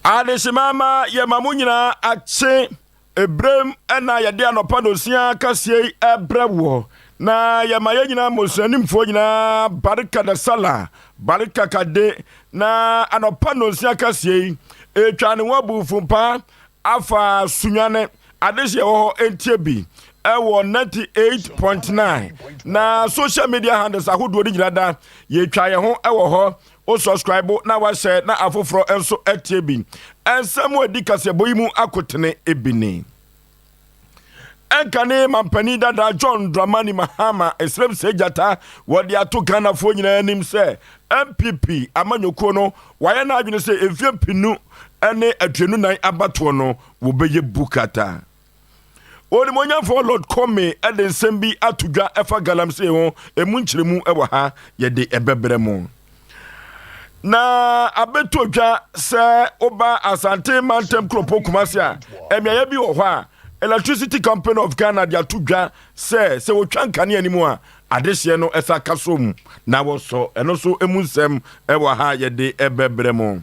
Adesimama ye mamunyina ache ebrem ena ye de anopa no sia kasie ebrewo na ye maye nyina mosanimfo nyina barika da sala barika kade na anopa no sia kasie etwa ne wabufumpa afa sunyane adehye wo entie bi ewo 98.9 na social media handles ahodo di nyina ye twa ye ho ewo ho o subscribe na wa share na afoforo enso etie bi ensem odi kase boyimu akotene ebini enkane mampani dada John Dramani Mahama esrem sejata wodi ato Ghana fo nyina anim se MPP amanyokuo no waye na adwene se efie pinu ene atwenu nan abato no wo beye bukata Odi monyafo Lord Kome eden sembi atudwa efa galamse ho emu nkyeremu ewa ha yede ebebremu na abetodwa se oba asante mantem kropo kumasia emiaye bi wo ho a Electricity Company of Ghana dia tudwa se wotwa nkane animu a adehye no esa kasom na wo so eno so emunsem ewa ha yede ebebremu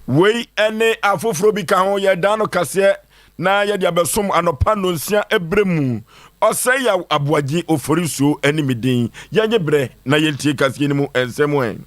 wei ene afoforo bi ka ho ye dan no kase na ye dia besom anopa no nsia ebremu osei ya aboaji oforiso enimidin ye bre na yentie kase ni mu ensem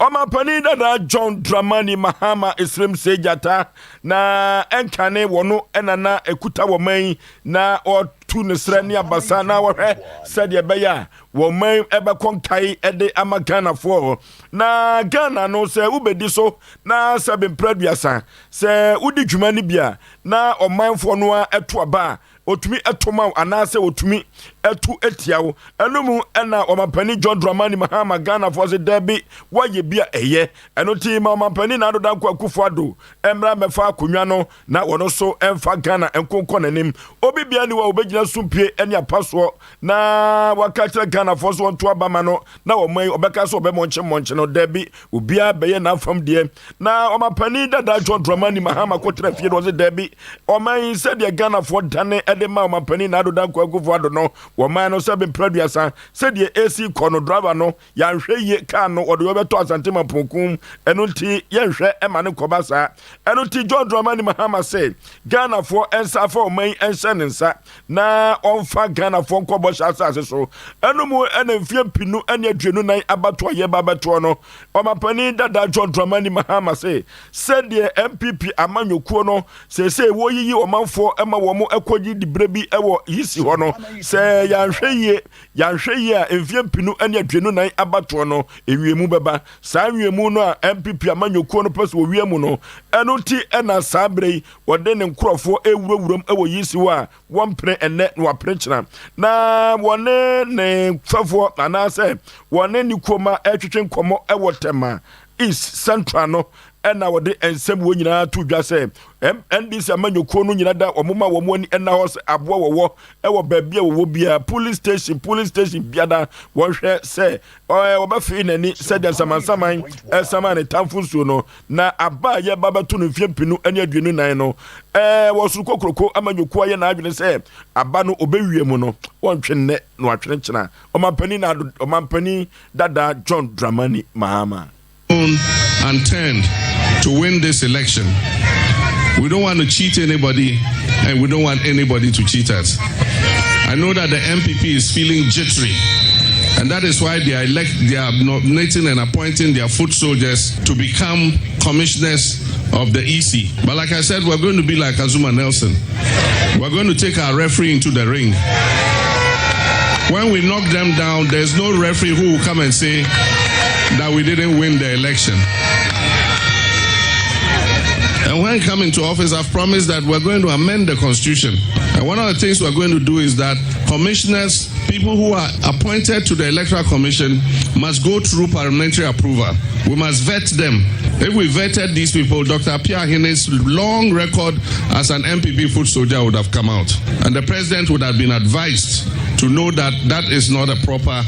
Omapani dada John Dramani Mahama esrem sejata na enkane wono enana ekuta woman na otu nesre ne abasa na wohwe sede beya woman ebe konkai ede ama Ghana fo na Ghana no se ubedi so na sabe praduasa se udi dwumani bia na omanfo no a eto aba otumi etoma anase otumi etu etiawo enumu ena omapani John Dramani Mahama Ghana for the derby waye bia eye enoti ma omapani na adoda kwa kufuado emra mefa akonwa no na wono so emfa Ghana enkonko nanim obi bia ni wa obegina sumpie ene apaso na wakatra Ghana for so onto abama no na oman obeka so obemonche no derby obia beye na fam de na omapani dada John Dramani Mahama kotra fie no the derby oman said the Ghana for dane ede ma omapani na adoda kwa kufuado no woman no sabe praduasa said the AC kono driver no ya hwe ye car no ode obeto asante maponkum enunti ye hwe ema ne kobasa enunti John Dramani Mahama said Ghana for ensa for man ensa na onfa Ghana for nkobo asase so enumu enemfie pinu ene adwenu nan abato ye babato no omapani dada John Dramani Mahama said the MPP amanyokuo no se wo yiyi omanfo ema wo mo ekogi dibrebi ewo yisi ho no se ya hwe ye a emfie pinu ene adwenu nan abato no ewiemu beba saa wiemu no a MPP amanyokuo no pese wo wiemu no enunti ena sabrei wode ne nkrofo ewurawuram ewo yisi ho a wompre ene no aprenchina na wone ne fafo anase wone ni koma etwetwe nkomo ewo tema East Central no ena wode ensem wo nyina to dwa se NDC amanyokuo no nyina da omoma wo mo ani ena ho se abo wo ewo baabia wo bia police station biada wo hwe se wo ba fi nani se den samansaman samane tamfunsuo no na aba ye babato no fie pinu ani aduenu nan no wo suru kokroko amanyokuo ye na adwene se aba no obewie mu no won twenne no atwene kyena omampani dada John Dramani Mahama and turned to win this election. We don't want to cheat anybody, and we don't want anybody to cheat us. I know that the MPP is feeling jittery, and that is why they are nominating and appointing their foot soldiers to become commissioners of the EC. But like I said, we're going to be like Azuma Nelson. We're going to take our referee into the ring. When we knock them down, there's no referee who will come and say that we didn't win the election. And when coming to office, I've promised that we're going to amend the constitution. And one of the things we're going to do is that commissioners, people who are appointed to the Electoral Commission, must go through parliamentary approval. We must vet them. If we vetted these people, Dr. Pierre Hine's long record as an MPP foot soldier would have come out. And the president would have been advised to know that that is not a proper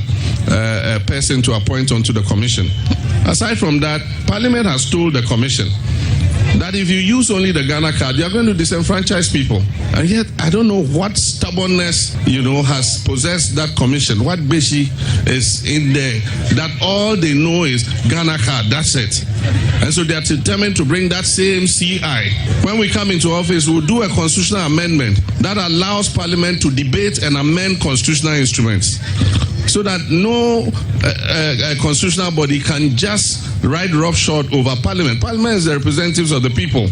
person to appoint onto the commission. Aside from that, Parliament has told the commission that if you use only the Ghana card, you're going to disenfranchise people. And yet, I don't know what stubbornness, has possessed that commission. What Beshi is in there, that all they know is Ghana card, that's it. And so they are determined to bring that same CI. When we come into office, we'll do a constitutional amendment that allows Parliament to debate and amend constitutional instruments, so that no constitutional body can just ride roughshod over Parliament. Parliament is the representatives of the people.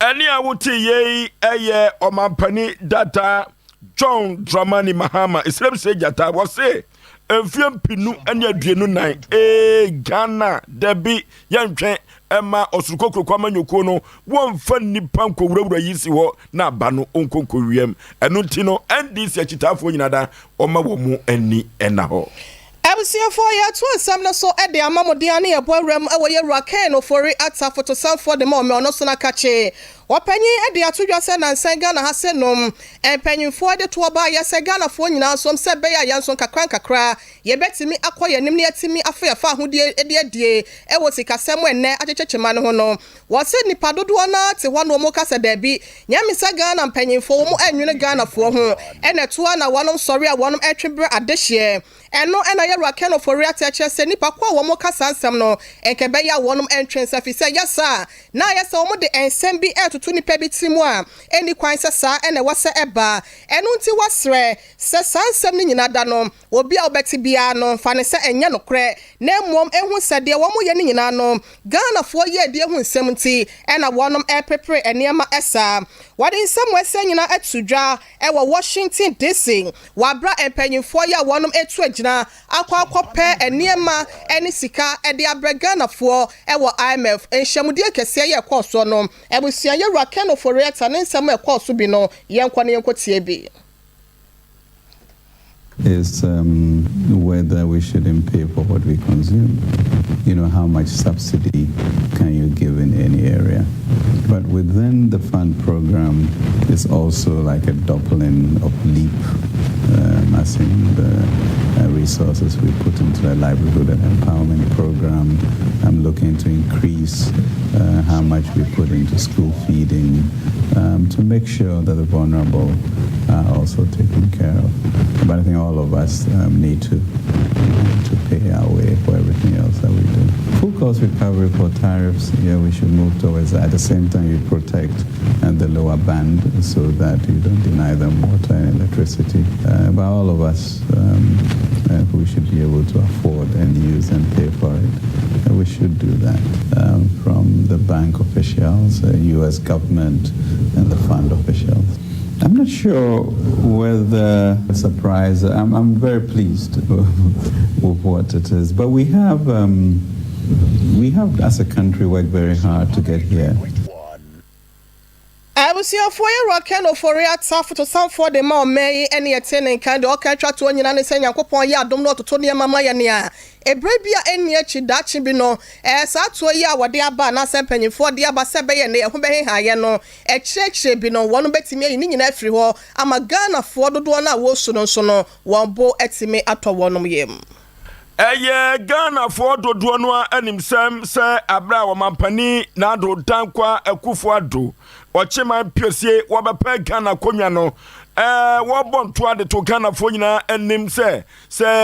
Any awuti ye eye omampani data John Dramani Mahama Islam say jata was say Enfiam pinu anya duenu nan Ghana debi yantwen ema osukokro kwama nyoko no wonfa nipa nko wurawura yisi ho na aba no onkonko wiem eno nti no NDC achitafo nyinada oma wo mu ani ena ho Abusiafo ya to nsam na so ede amamode ne eboawram ewo ye Raken ofori ata photo sam for the mom no so na kache wapanyi ede atodwa se na nsenga na hase nom empanyimfo de to oba ya se Ghana fo nyina so se be ya yanso kakra ye betimi akoye nim ne yatimi afa ahudie ede ewo sikasem enne achechechema ne ho no wo se nipa dodo na te ho no mo kasa da bi nyamisa Ghana mpanyimfo mo anwene Ghana fo ho ene to na wonom sori a wonom etwebre adehye eno ena ye Raken ofori ata se nipa kwa wo mo kasa nsem no enkebe ya wonom entrance afise yesa na yesa wo mo de ensem bi tutu nipa bi timu a eni kwan sesa ene wase eba enu nti wasre se sansem ni nyina da no obi a obeti bia no fa ne se enye no kre na mmom ehu sede wo mo ye ni nyina no Ghana fo ye de ehu nsem nti ena wonom epepre eniema esa wade nsem wese nyina atudwa ewo Washington DC wabra empanyimfo ya wonom etu agina akwakope eniema eni sika ede abra Ghana fo ewo IMF enhyamudie kese ye koso no ebusia Raken ofori ata ne nsam ekọ so bi no yenkwa ne yenkotie bi is whether we shouldn't pay for what we consume. You know, how much subsidy can you give in any area? But within the fund program is also like a doubling of LEAP, as in the resources we put into the livelihood and empowerment program. I'm looking to increase how much we put into school feeding to make sure that the vulnerable are also taken care of. But I think all of us need to pay our way for everything else that we do. Full cost recovery for tariffs, yeah, we should move towards that. At the same time, you protect the lower band so that you don't deny them water and electricity. But all of us, we should be able to afford and use and pay for it. We should do that from the bank officials, U.S. government, and the fund officials. I'm not sure whether a surprise. I'm very pleased with what it is, but we have as a country worked very hard to get here. Abusiafo ye Raken ofori ata photo sam for the mom may any attending kind of catch to nyina ne se Nyankopon ya dom no to ne mama ye ne a ebrebia eni achi dachi bi no sa to ye a wode aba na sempanyimfo de aba se be ye ne ho be ha ye no ekyekye bi no wono betimi yi nyina afiri ho ama Ghana fo dodo na wo su no so no won bo etimi ato wonom yem Ghana for dodo no anim sem se abra wo mampani na do dankwa akufo ado ochema piosie wabapa Ghana konwa no wobonto ade to Ghana fo nyina anim se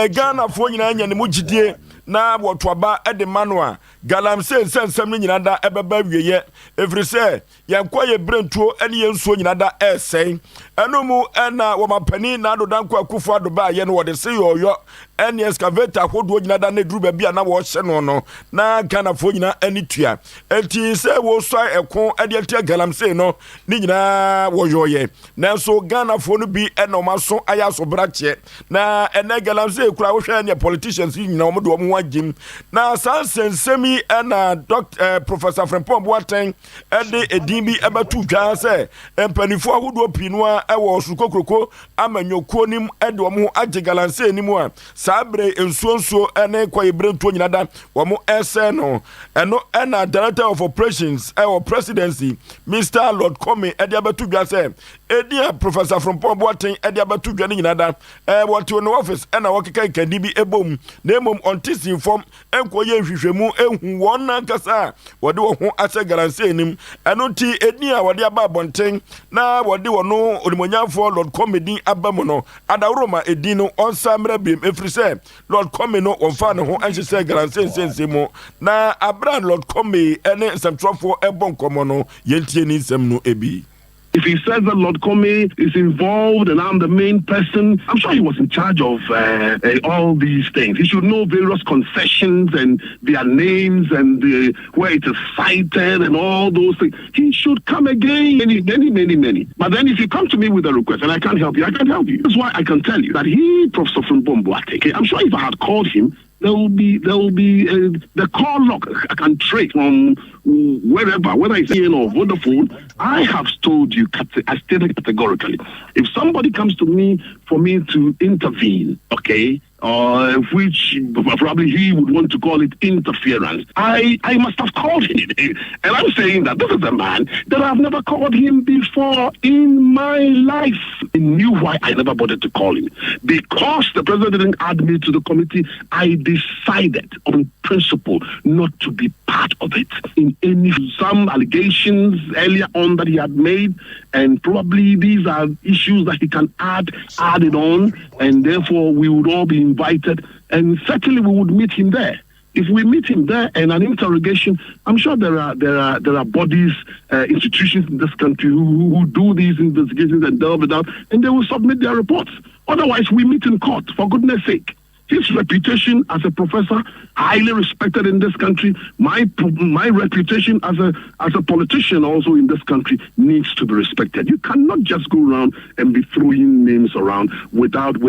Ghana fo nyina nya ne mugidie na wotoaba ede manoa galamse sensem nyina da ebeba wieye every say yankwa ye brentuo ene yensuo nyina da esen enomu na womapani na do danko akufo ado ba ye no wode se yoyo ene excavator hodo nyina da na duru ba bia na wo hye no no na Ghana fo nyina ani tua enti se wo so ekon ade atia galamse no ni nyina wo yoye na so Ghana fo no bi ene o maso aya so brache na ene galamse kura wo hwe ne politicians nyina wo do mo wagim na sansensemi na Professor Frempong Boateng ede edimbi ebatu twa se empanifo ahodo pinu a ewo sukokroko amanyoko nim ede omo agigalanse nim a sabre ensuonsuo ene kwayebrentuo nyinada omo ese no eno na Director of Operations ewo Presidency Mr. Lord Comey ede abatu twa se edia Professor from Pomboaten edia batu dwane nyinada what to no office and awokeka ikadi bi ebom na emom ontis inform enkoye nhwehwemu ehu won nankasa wode wo ho ase garanse enim eno ti edia wode aba bonten na wode wo no onimonyafo Lord Comedy abamu no adawroma edi no onsa mrabiem efrise Lord Comedy no onfa ne ho anhye garanse nsensemo na Abraham Lord Comedy ene nsamtrofo ebonkomo no yentie ni nsem no ebi. If he says that Lord Comey is involved and I'm the main person, I'm sure he was in charge of all these things. He should know various concessions and their names and where it is cited and all those things. He should come again, many. But then if you come to me with a request and I can't help you, I can't help you. That's why I can tell you that Professor from Bomboate, I'm sure if I had called him, there will be the call log I can trace from wherever, whether it's here or Vodafone. I have told you, I stated categorically, if somebody comes to me for me to intervene, okay, which probably he would want to call it interference, I must have called him. And I'm saying that this is a man that I've never called him before in my life. I knew why I never bothered to call him. Because the president didn't add me to the committee, I decided on principle not to be part of it. In some allegations earlier on that he had made, and probably these are issues that he can add it on, and therefore we would all be invited, and certainly we would meet him there. If we meet him there and an interrogation, I'm sure there are bodies, institutions in this country who do these investigations and delve it out, and they will submit their reports. Otherwise, we meet in court, for goodness sake. His reputation as a professor, highly respected in this country, my reputation as a politician also in this country needs to be respected. You cannot just go around and be throwing names around without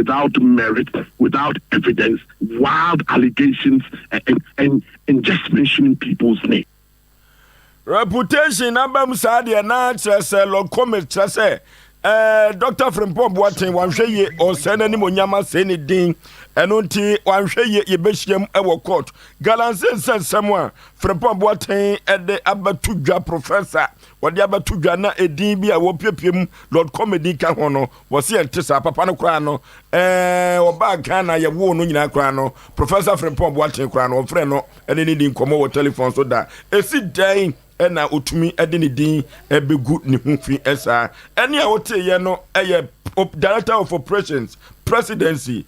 merit, without evidence, wild allegations, and just mentioning people's names. Reputation abam sadia na chese Lord Comedy chese Dr. Frimpong Boateng wanhwe ye osene ni monyama se ni din eno nti wanhwe ye yebehiem ewo court galanse nsensem a Frimpong Boateng ede abatudwa professor wode abatudwa na edin bi a wopiepiem Lord Comedy ka ho no wose entesa papa no kra no oba Ghana ye wo no nyina kra no Professor Frimpong Boateng kra no ofre no ene ni din komo wo telephone so da esi dan ena otumi ede ne din ebegu ne hufi esa ene a wote ye no eye director of operations presidency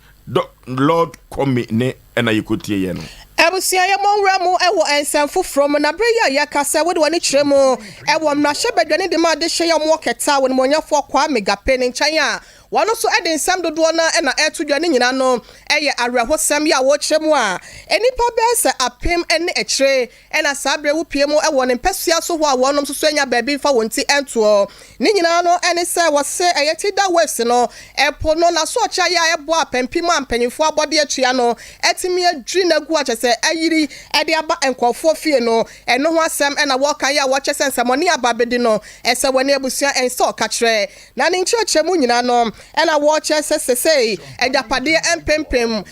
Lord Comedy ne ena yikotie ye no Ebusia ye monwra mu ewo ensanfo from na breya ya kasa we de wani kyeremu ewo mrahye badwane de ma de hye ye mo keta woni monyafo kwa megape ne nkyan a wano so ede nsam dodo na na etudwane nyina no eye arehosam ya wo kyeremu a enipa bese apem ene ekire ena sabre wo pie mu ewo ne mpesua so ho a wonom so anya baabi fa wonti ento ni nyina no ene se wose eyeti da west no epo no na so ọcha ya ebo apempim ampanyifo abode atua no etimi adwi na gu achese ayiri ede aba enkofo fie no eno ho asem ena wo kan ya wo kyese nsamoni ababedi no ese woni abusua enso ka kire na ne nkyerechemu nyina no ena wo kyese sesei edapade empempem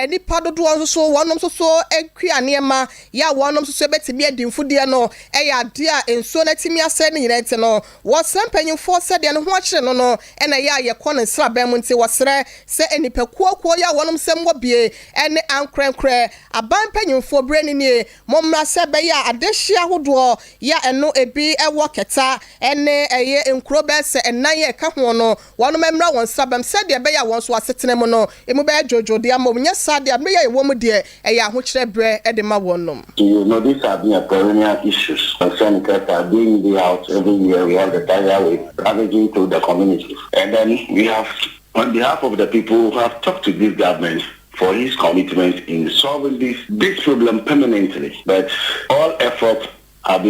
nipa dodo so wonom so ekwiane ma ya wonom so betimi adimfudie no eya ade a enso na timi ase ne nyina ente no wo sempanyimfo se de ne ho akire no ena ya ye kɔ ne srabam nti wosere se enipa kuokuo ya wonom sem wobie ene ankrenkre aban panyimfo breni ni momra se be ya adehia hodo ya eno ebi ewo keta ene eye enkro be se enan ye ka ho no wonom emra won srabam se de be ya won so asetene mo no emu be jojo de amom nya sa de me ya wo mu de eya ho kire bre e de ma wonom. You know, these have been perennial issues concerning Qatar being the out every year. We have the tire with ravaging to the communities, and then we have, on behalf of the people, who have talked to this government for his commitment in solving this problem permanently. But all efforts have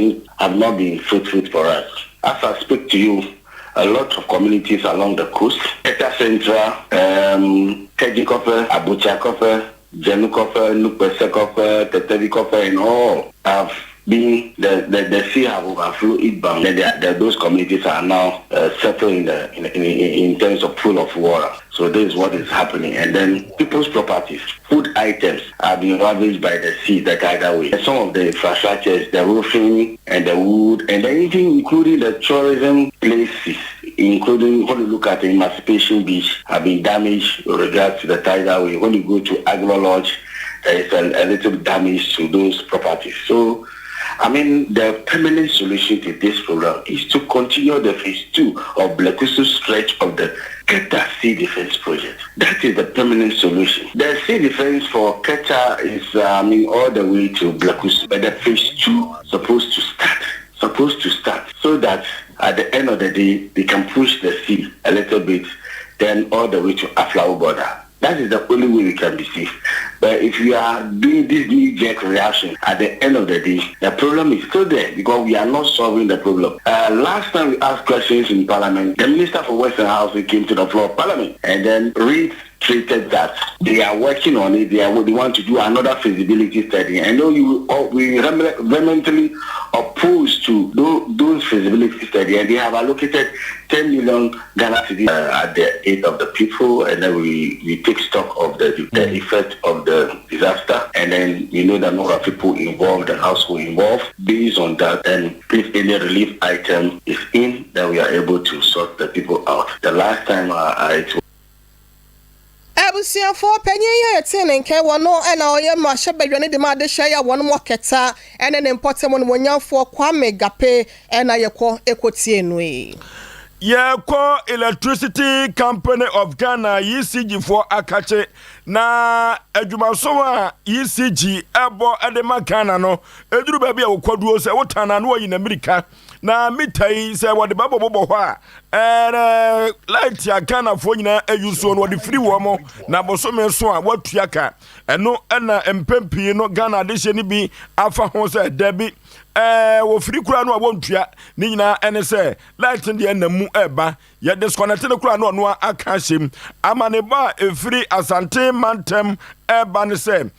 not been fruitful for us. As I speak to you, a lot of communities along the coast, Eta Central, Keji Kofe, Abuja Kofe, Jenu Kofe, Nupese Kofe, Tetevi Kofe, and all have been the sea have overflowed it bound. Those communities are now settled in terms of full of water. So this is what is happening. And then people's properties, food items are being ravaged by the sea the other way. And some of the infrastructures, the roofing and the wood, and even including the tourism places including when you look at the Emancipation Beach, have been damaged with regards to the tidal. When you go to Agro Lodge, there is a little damage to those properties. So, I mean, the permanent solution to this program is to continue the phase 2 of Blekusu stretch of the Keta Sea Defense Project. That is the permanent solution. The sea defense for Keta is, all the way to Blekusu, but the phase 2 supposed to start so that at the end of the day, they can push the sea a little bit, then all the way to Aflao border. That is the only way we can be safe. But if you are doing this knee-jerk reaction, at the end of the day, the problem is still there because we are not solving the problem. Last time we asked questions in Parliament, the Minister for Western House came to the floor of Parliament and then reiterated that they are working on it. They want to do another feasibility study. I know we vehemently opposed to those feasibility studies, and they have allocated 10 million Ghana cedis at the aid of the people, and then we take stock of the effect of the disaster, and then we know the number of people involved and household involved. Based on that, and if any relief item is in, then we are able to sort the people out. The last time Abusiafo panyin ye tin nke wono na oye ma hyebadwane de ma de hye ya wono moketa ene ne importem no wonyafo Kwame Gape na yekọ ekotie nu Yeko Electricity Company of Ghana ECG for akache na adwumaso a ECG ebo edema Ghana no eduru ba bia wokwaduo se wotana na oyi na America na mitai se wode babobo ho a light ya Ghana fo nyina ayuso no wode free wo mo na bosome so a watuaka eno na empempi no Ghana de hye ni bi afa ho se dabi wo free kura no a wontua ni nyina ene se light de na mu eba ye disconnect ne kura no no aka hyem amane ba efiri asante mantem eba ne se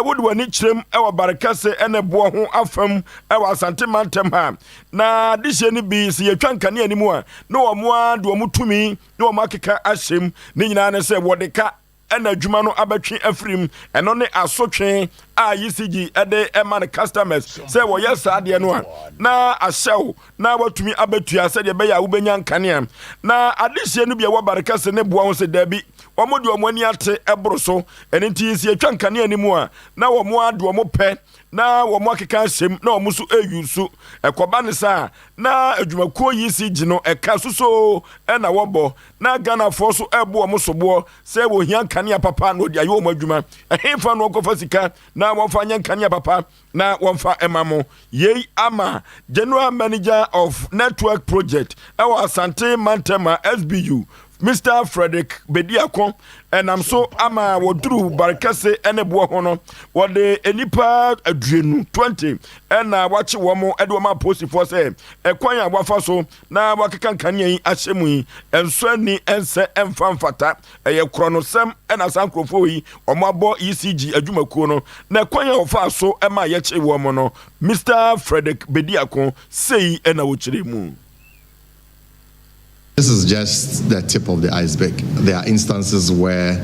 wode wani kirem ewa barakase ene bo ho afam ewa asante mantem ha na de hye ni bi se ye twanka ne animu a no omo a do omo tumi no omo akeka ahyem ni nyina ne se wode ka ena adwuma no abetwe afrim eno ne asotwe a ECG ede ema ne customers say wo yes ade no a na ahyew na watumi abetua se de be ya wo benya nkane na adehye no bia wo barekase ne boa ho se dabi omo de omo ani ate ebro so eni nti si atwa nkane animu a na wo mo ade omo pe na wo mo akeka hyem na wo so eyusu ekoba ne sa na adwumakuo ECG no eka soso na wo bo na Ghana for so ebo omo sobo se wo hia nkane papa no de ayo omo adwuma ehemfa no kofa sika na wonfa nkane papa na wonfa emamo yei ama General Manager of Network Project ewa Asante Mantema SBU Mr. Frederick Bediakon and I'm so ama woduru barakase ene bo hono wode enipa aduenu 20 na wachi womo edo ma post for say ekwan ya wafa so na wakeka nkane yi ahyemu yi enso ani ense emfamfata eye kronosem na sankrofo yi omo abo ECG adwumakuo no na ekwan ya ofa so ema ye che womo no Mr. Frederick Bediakon sei na wo chiremu. This is just the tip of the iceberg. There are instances where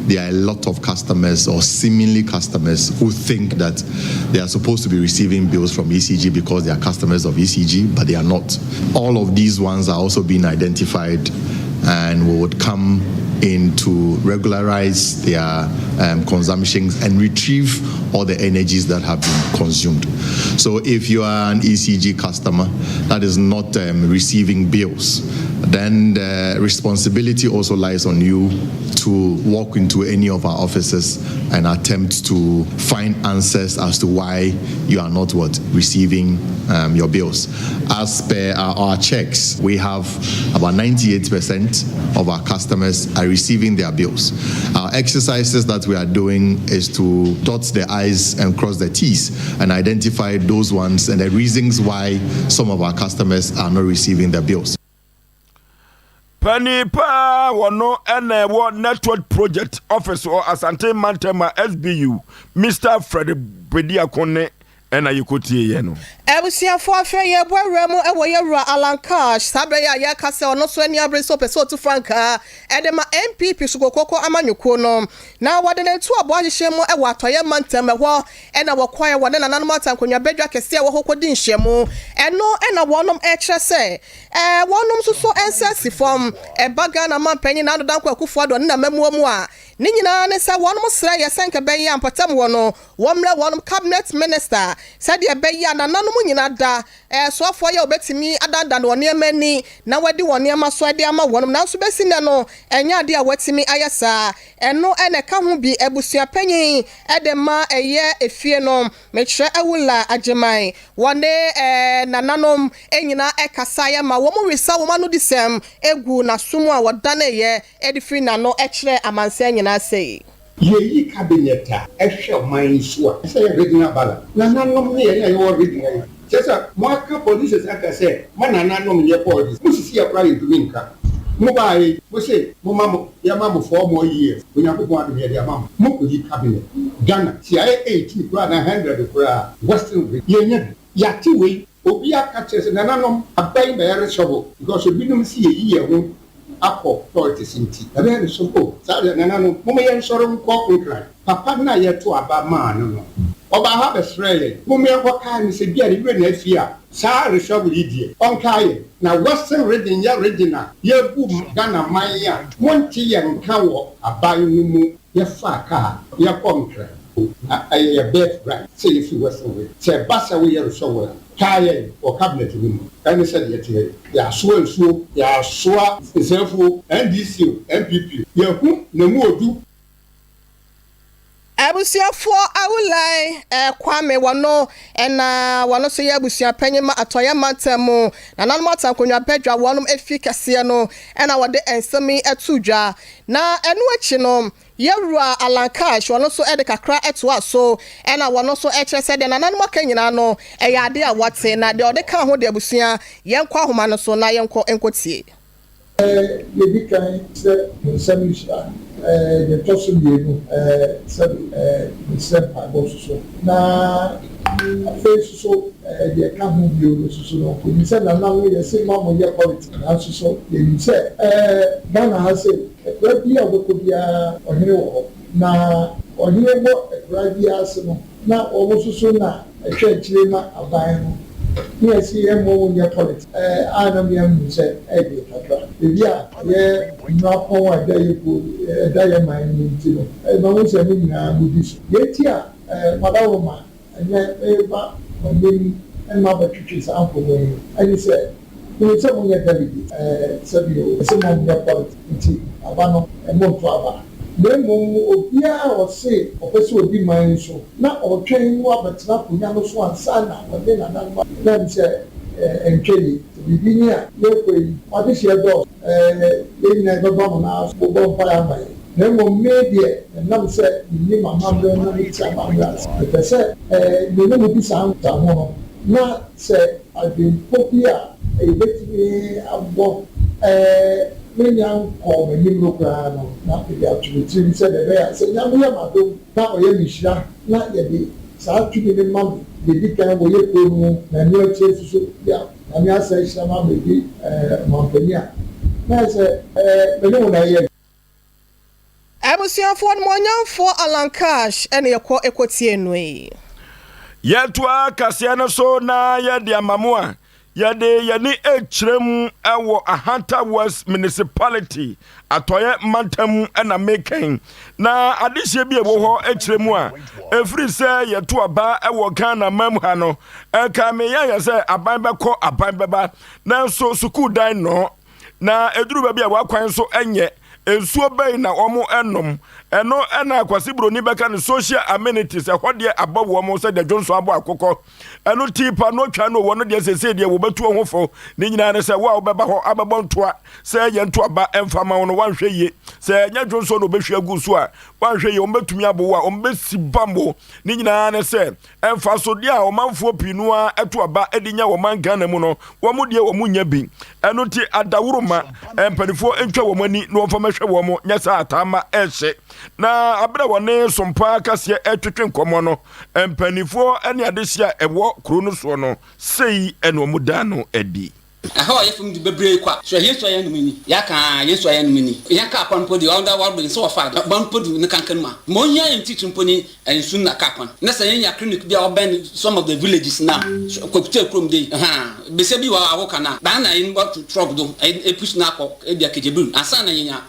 there are a lot of customers or seemingly customers who think that they are supposed to be receiving bills from ECG because they are customers of ECG, but they are not. All of these ones are also being identified and we would come in to regularize their consumptions and retrieve all the energies that have been consumed. So if you are an ECG customer that is not receiving bills, then the responsibility also lies on you to walk into any of our offices and attempt to find answers as to why you are not receiving your bills. As per our checks, we have about 98% of our customers are receiving their bills. Our exercises that we are doing is to dot the I's and cross the T's and identify those ones and the reasons why some of our customers are not receiving their bills. Panipa wono ene wo Network Project Office or Asante Mantema SBU Mr. Frederick Bediakone ɛna yɛkɔtie yɛ no Ebusiafo afɛ ye bɔwura mu ɛwɔ yɛwura Alankash sabe ya yɛkasɛ ɔno so ani abre so pɛsɛ otu franka ɛde ma MPP so kokoko amanyuko no na wɔde ne tu abo ahyehyɛ mu ɛwɔ atɔyɛ mantam ɛwɔ ɛna wɔkɔɛ wɔde nananom atankonwa bedwa kɛse ɛwɔ hokodi nhyiamu ɛno ɛna wɔnom ɛkyerɛ sɛ wɔnom so so ɛnsɛsi fam ɛbaga na mampanyi na adodanko akufo ado na mamuo mu a ne nyinaa ne sɛ wɔnom srɛ yɛ sɛnka bɛyɛ ampatam wɔ no wɔmrɛ wɔnom cabinet minister sɛde ɛbɛyɛ nananom nyina da soafo ya obetimi adanda no niamani na wadi woniama so ade ama wonum na so besi ne no enya ade a watimi ayesa eno ene ka ho bi ebusua panyin ede ma eye efie no mekire awula agemai wone nananom enyina ekasa ya ma wo mu resa wo ma no disem egu na sumu a wodane ye edifri na no ekire amanse enyina sei yeyi kabineta ehwe man so a say regional balance nananom ne ye yo regional sesa mwaka police aka say manananom ye police musisi ya pra yinka mo bae mo say mo mamo ya mamo 4 more years onyankopon ade ye mamo mo koyi cabinet Ghana cia 80 kwa na 100 kwa western ye yati we obi aka chese nananom abai ba yare shobo because obinum si ye ho akọ politics nti ebe ne so ko sa de nananom mo ye nsoro nko konkran papa na ye to aba ma no oba ha be sreye mo me ko ka ni se bia ni we na afia sa reshobu lidie on kai na western region ya regional ye bu Ghana manya monti ye nka wo aban no mu ye fa ka ye konkran aye bet right say if you western region say basa we ye reshobu kai or cabinet ni and said yet ya so nsuo ya soa nsefo NDC MPP ye hu na mu odu Abusiafo awulai kwame wono ena wono so ye abusua panyima atoya matamu na nanom atankonwa bedwa wonom efi kase no ena wode ensemi etudwa na enu achi no yewura Alankash wono so ede kakra eto aso ena wono so ekire se de na nanom akanyina no eyade a wate na de ode ka ho de abusua yenkwa homa no so na yenko enkotie yebi kan se samisha the person you Sompa so na face so the account you so no you said na now we say mama ye quality na so you say Ghana has say we be abokobia ohire wo na ohire bo ekura ase no na owo so na ehwe chire ma aban no yes ye mo ye quality anam ye mu say e kakra bia ye na pon wa da ye ko da ye man ni ti no ma wo se ni na budi so ye ti a madawo ma enye ba omeni en ma ba twitwi sa anko wo ani se ni se mo ye David se bi o se mo ye quality ti abano e mo to aba Demo obia o se opese obi man so na otwen wa betra kunya no so ansana wode na na se enkeli bibinia lekoi ade se do ye na do do na so bo pa ya mai demo media na se ni mama do no ni cha ma ya pese ni no bi sa ta ho na se ade popia e betimi abo Menyan ko me nimro kwa no na pe ya twiti se de be ya se nya me ma do na oye mihira na ye bi sa twiti ne mam de di kan wo ye ko mu na ni o che susu ya na mi asa hira ma be bi mampania na se me no na ye Abusiafo mo nyamfo Alankash ene yekọ ekotie nui yetua kasia no so na ye de amamoa yade yani echrem ewo Ahanta West municipality atoye mantam na meken na adehye bi ewo ho echrem a efri se yeto aba ewo Ghana mamha no eka me ya se aban beko aban beba na so sukuu dan no na eduru ba bi a wakwan so enye ensuo bai na omo enom eno ena akwasi broni beka ne social amenities ehode abawo mo se de Johnson abo akoko eno tipa no twa no wono de sese de wo betu ohofo ni nyina ne se wa obeba ho ababontoa se ye nto aba emfama wono wanhwe ye se nya Johnson no behwe agusu a wanhwe ye ombetumi abo a ombesi bambo ni nyina ne se emfa so de a omanfo pinu a eto aba edinya wo man Ghana mu no wo mu de wo mu nya bi eno ti adawuruma empanifo entwa wo mani no mfa mehwe wo mo nya sa atama ehye na abra wone Sompa kase etwetwe nkomo no empanifo ene adesia ewo kro no so no sei ene omuda no edi aha ye fum di bebre kwa so yeso ya no mini ya ka yeso ya no mini ya ka kwan podi onda war bin so fa ban podi ne kankan ma mo nya en teaching poni ensun na ka kwan na say nya clinic dia oben some of the villages now kokute krom dey be se bi wa awo kana dan na in what to trouble do e push na ko e bia kejebu asa na nya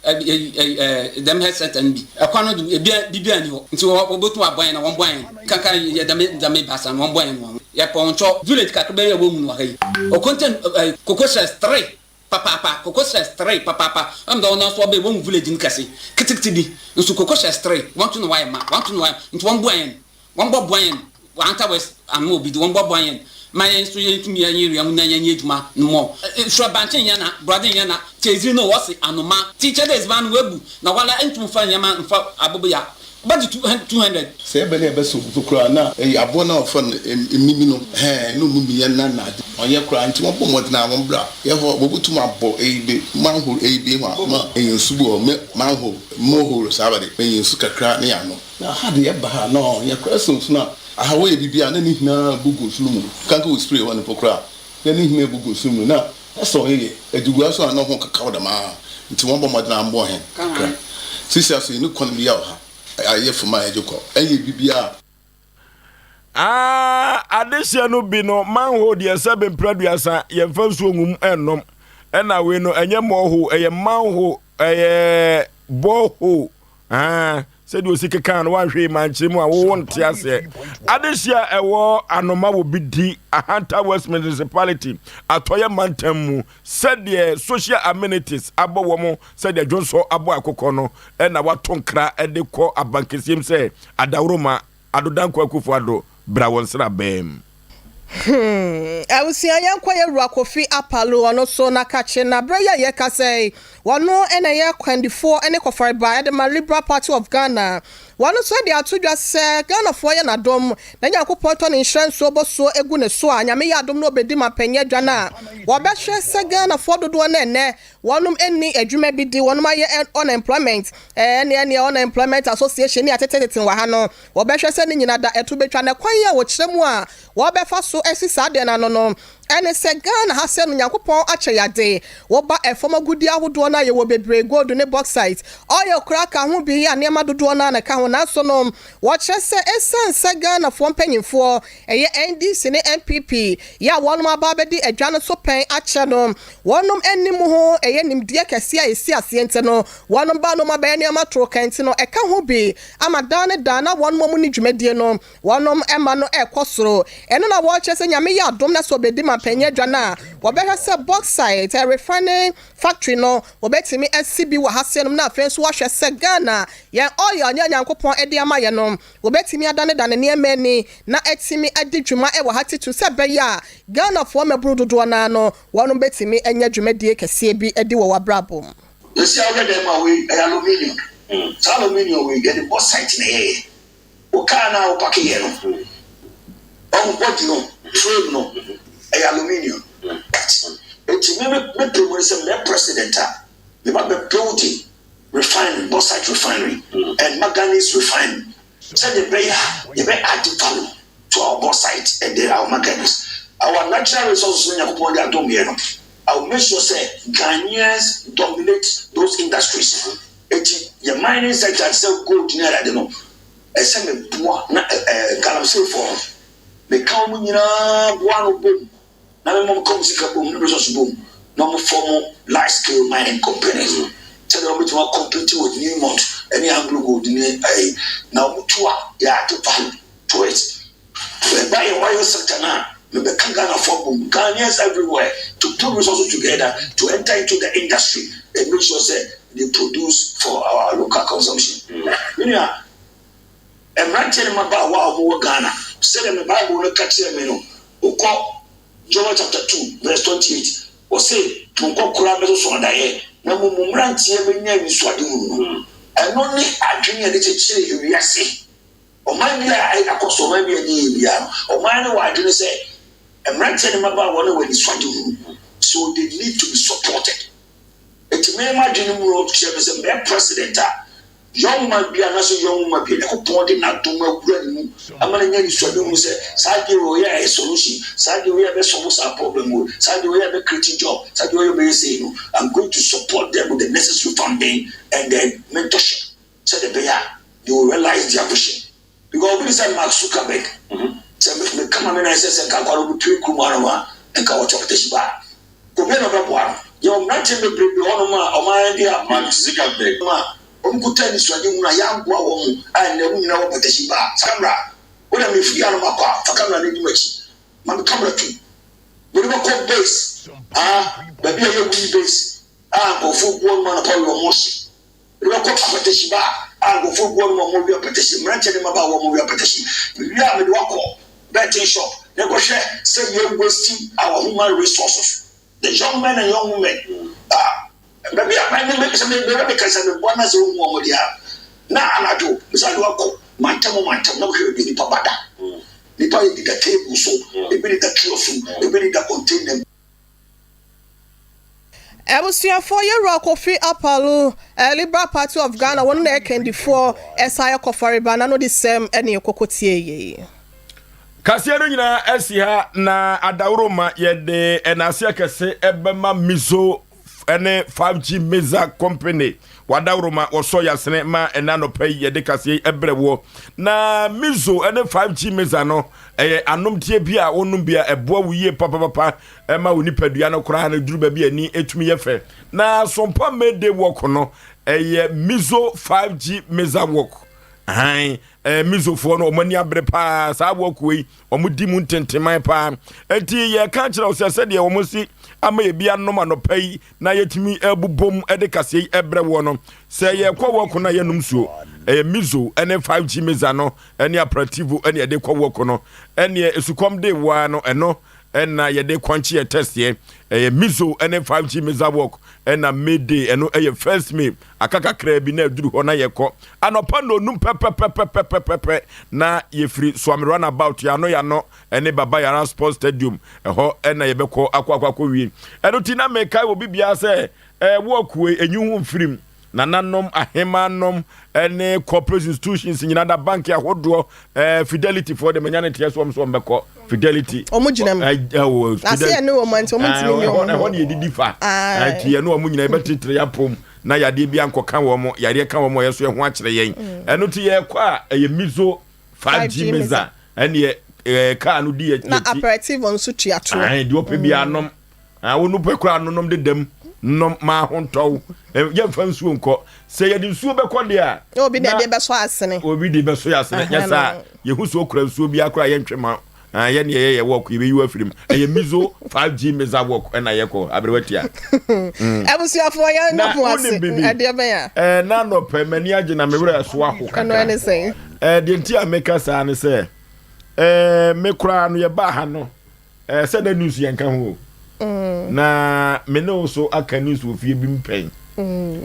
dem health center bi akwa no do e bia ni ho nti wo botu abon na won bon kankan ye dame basa won bon no ya poncho village ka be ya wo mu no ha yi o content Coco says 3 papa Coco says 3 papa am the one so be one village in kase kitikiti nso Coco says 3 want to know why into one boy anta west am no be the one boy my so ye tumi anya ria mu na anya eduma no mo so banche nya na brother nya na tezi no wose anoma teacher days man webu na wala entum fa nya ma mfa abobo ya but 200 say be na be so kura na abo na ofan emimi no no mumi na na onye kura nti mo bomod na mo bra ye ho bobutum abo ebe manhole ebe ho ma ensubu o manhole mohole sabade ensu kakra na ya no na ha de ye ba ha no ye kura so na aha we bibia na ni na bugu sulumu kanka we spray one pokra na ni hime bugu sulumu na so ye edugu so na ho kaka da ma nti mo bomod na mbo he kakra sisi so ni kon bi ya ha aye fuma ejoko eye bibia adesia no bi no manho de sebe mpraduasa ye mfanso ngum ennom ena we no enye moho eye manho eye boho said we sike kan wan hwe manche mu a wo wonte ase adesia ewo anoma wo bidi ahanta West municipality atoye mantam mu said the social amenities abo wo mo said the jonso abo akoko no na watonkra ede ko abankesim se adawroma adodanko akufo ado bra wonsra bem awusia yankwa ye Kofi Apalo ono so na kache na breya ye ka say wono ene ye kwandifo ene kofare ba the Liberal Party of Ghana wono so de atodwa se Ghana fo ye na dom na yakopon to insurance so boso egu ne so anyame ya dom no obedi mapanya dwana wo be hwe se Ghana fo dodo na ene wonum eni adwuma bi di wonum aye unemployment ene unemployment association ni atetete wa ha no wo be hwe se ni nyina da eto betwa na kwan ye wo kyeremu a wo be fa so esisa de na no ene se Ghana ha se no yakopon acheyade wo ba efomagudi ahodo na ye wo bebre gold ne bauxite oil kraka ho bi ya ne madodo na ka ho na so no wo kyese esan se Ghana fo mpanyimfo eye NDC ne MPP ya wonum aba be di adwane so pen ache no wonum enim ho eye nimdie kese a esi asiente no wonum ba no mabe ne amatro kanti no eka ho bi amadane dana wonum mu ni dwumadie no wonum ema no ekosoro eno na wo kyese nyame ya dom na so bedi mapanya dwana wo be hwese bauxite refining factory no wo betimi SCB wa hasenum na afenso wa hwese Ghana ya oil nya nyankopon edi amaye no wo betimi adane dane ne emani na etimi adidwuma e wa hatitu se be ya Ghana fo mebru dodo na no wonum betimi enya dwumadie kese bi edi wo wabrabo yesi awede ma we aluminium aluminium we get the bauxite na ye o kana o pakiye no on body no frame no aluminium it's me promotion the president the building refinery bauxite refinery and manganese refinery said the be add value to our bauxite and our manganese our natural resources in Yakupon they don't here. I'll make sure say Ghanaians dominate those industries. The mining sector sell gold near I don't know. Some na galamsey for the come one boom. Now mom come see boom resource boom. No form large scale mining companies. Tell them to compete with Newmont any Anglo gold now yeah to value to it. By a wire sector now. We become Ghana for Ghanaians everywhere to put resources together to enter into the industry and make sure that they produce for our local consumption. You know, I'm not telling you about what Ghana said in the Bible. No catch them, you know. John chapter 2, verse 28. Or say, "Mungo kurabezo sondaye." Na mumuranti yemenya biswadi mu. And only adwene de chechire wiase. O man bi a akoso man bi ani bia. O man no wa adwene say so they need to be supported. It may imagine more president young man be another young man be a point not to my I'm going to use to say, Sadi, we are a solution, Sadi, we have a solution problem, Sadi, we have a creative job, Sadi, we are saying, I'm going to support them with the necessary funding and then mentorship. So you will realize their vision. Because we say Mark Zuckerberg, so me come and I say, can go to Kumarawa and go to Teshiba. Kumena Babwa, you're not in the Bibionoma or my idea, Mark Zuckerberg. Umkutani swadi muna yangu wa wamu ane na wapateshiba kamera wala mifikia na makwa fakamera ni dimechi mami kamera tu wala kwa base babi ya wuni base kwa football mana pa wa moshi wala kwa pateshiba kwa football ma mo bi pateshi mranche ni maba wa mo bi pateshi ya me wako betting shop ne ko hwe say you wasting our human resources the young men and young women baby I some because I'm one as room one dia na anado misali wako mantam na hwe bi nipa bada nipa yi the table so e bi the kiosu e bi the container Ebusia for your coffee apalo Liberal Party of Ghana one na kendi for Esaya Kofariba na no the same any kokotie ye Kasia no nyina esi ha na adawroma ye de enase kese ebema mizo ene 5G Meza Company wadawroma woso yasene ma enano pay ye de kase ebrewo na mizo ene 5G Meza no anomtie bia onum bia eboa wuye papa ma woni padua no kora na duru ba bia ni etumi ye fe na Sompa made work no mizo 5G Meza work mizo fo no omani abre pa sa work we omudi mu ntenteman pa enti ye kan kira o se de wo musi ama ye bia no ma no pai na yetimi ebubom de kase ebre wo no se ye kwa work na ye num suo mizo ene 5G Meza no ene operativo ene de kwa work no ene esukom de wa no eno ena ye de kwanchi ye test ye mizo ene 5G Meza work ena midday eno first me akaka kra bi na aduru ho na ye ko anopa no num pepe na ye free swam run about ya no ene baba yara sports stadium ho ena ye beko akwa wi eno tina me kai obi bia se work we enyu hu mfirim na nanom ahemanom ene corporate institutions nyina da bank ya hodo Fidelity for the manyanity so mbeko Fidelity omuginem ase ne wo manti omutimi ne ho ne didi fa ati ye no omunyina ebetitre ya pom na yade bia nkoka wo mo yare ka wo mo yeso ye ho akire yen eno ti ye kwa ye mizo 5G Meza ene ka no di na operative on so tuato di ope bia nom wonu pe kwa nonom de dem nom ma hontow ye fansuo nko se ye di nsuo be ko de a obi de be so asene obi de be so asene yesa ye huso okra nsuo bi akra ye ntwema ye ne ye work ye be yu afirim ye mizo 5G Meza work na ye ko abrewatia ebusia for ye no po ase e de be ya na no pe mani age na mewura so ahoka no any say de nti ameka sa ne se me kura no ye ba ha no se da news ye nka ho na me no so aka news wo fie bi mpen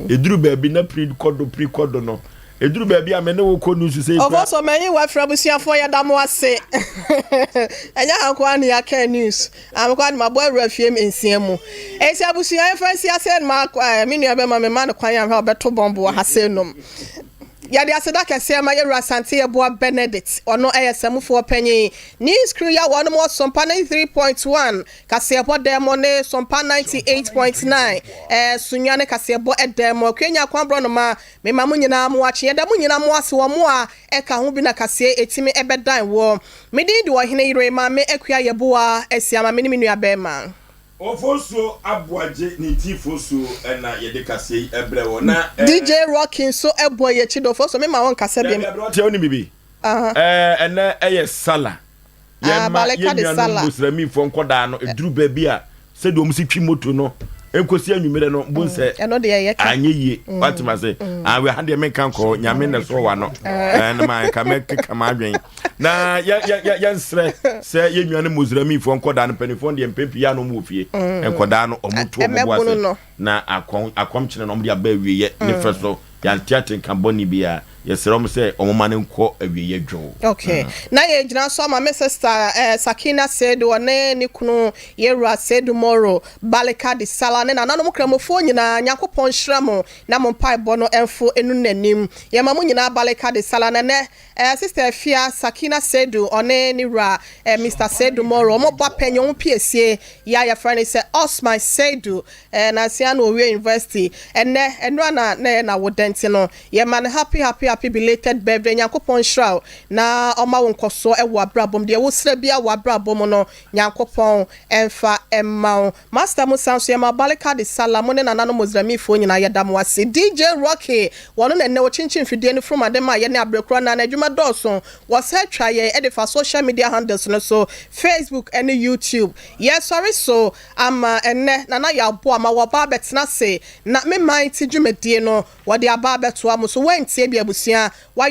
eduru ba bi na pre kodo no eduru ba bi a me no ko news say also many wa frabusia for ya damo ase enya hankwa ne aka news am kwa ma bo awura fie mensia mu esi abusia e fancy ase ma me nua be ma me ma ne kwan ya beto bombo ha se nom ya de aseda kese ma yewura sante ye boa Benedict ono eyesemfo panyi ni screw ya one more Sompa 93.1 kasebo demo ne Sompa 98.9 sunyane kasebo edemo kwenya kwambro no ma me mamu nyina mu ache da mu nyina mu ase wo mu a eka ho bi na kase etimi ebedan wo me di wo hene yire ma me ekua ye boa esiama me ni nua be ma Ofoso abuaje ni tifoso na yede kase ebrewo na DJ Rocking so eboye chido foso me ma won kase bem te oni bibi ena eye sala ye ma ye nua musrami fo nkoda no eduru ba bi a se do musi twi moto no enkosi anwumere no bonse eno de ye ka anyeye watima se we ha de menka ko nyame na so wa no na ma ka meka ma adwen na ya nsre se ye nwane musrami fo nkoda no penifo de mpempi ya no mu ofie enkoda no omuto omuwase na akom kire no mo de aba wie ye ne freso ya tiatin kan boni bia yɛsrɛ say ɔmoma ne nkɔ awie dwo. Okay. Na ye gyina so ma sister Sakina said one ne kunu yɛwura said tomorrow balika de sala ne nananom kramofo nyina Nyankopɔn hyira mo na mo pai bɔ no emfo enu nanim ye ma mo nyina balika de sala na ne sister Fia Sakina said one ne ra Mr. said tomorrow mo ba penyo piesie ya ya friend say Osman said na sia no we university enne enra na wodenti no ye man happy belated birthday Nyankopɔn hyira na oma wo nkoso e wo abrabom de wo sra bia wo abrabom no Nyankopɔn emfa emma master musanso ye ma balika de salamo ne nananom mozrami fo nyina yedam wase DJ Rocky wono na ne wo chinchin fidie ne from adema ye ne abrekro na adwuma dɔɔso wo sa twa ye e de fa social media handles no so Facebook and YouTube yes sorry so ama enne na ya bo ama wo ba betena se na me man ti dwumadie no wo de aba beto am so wantie bia busua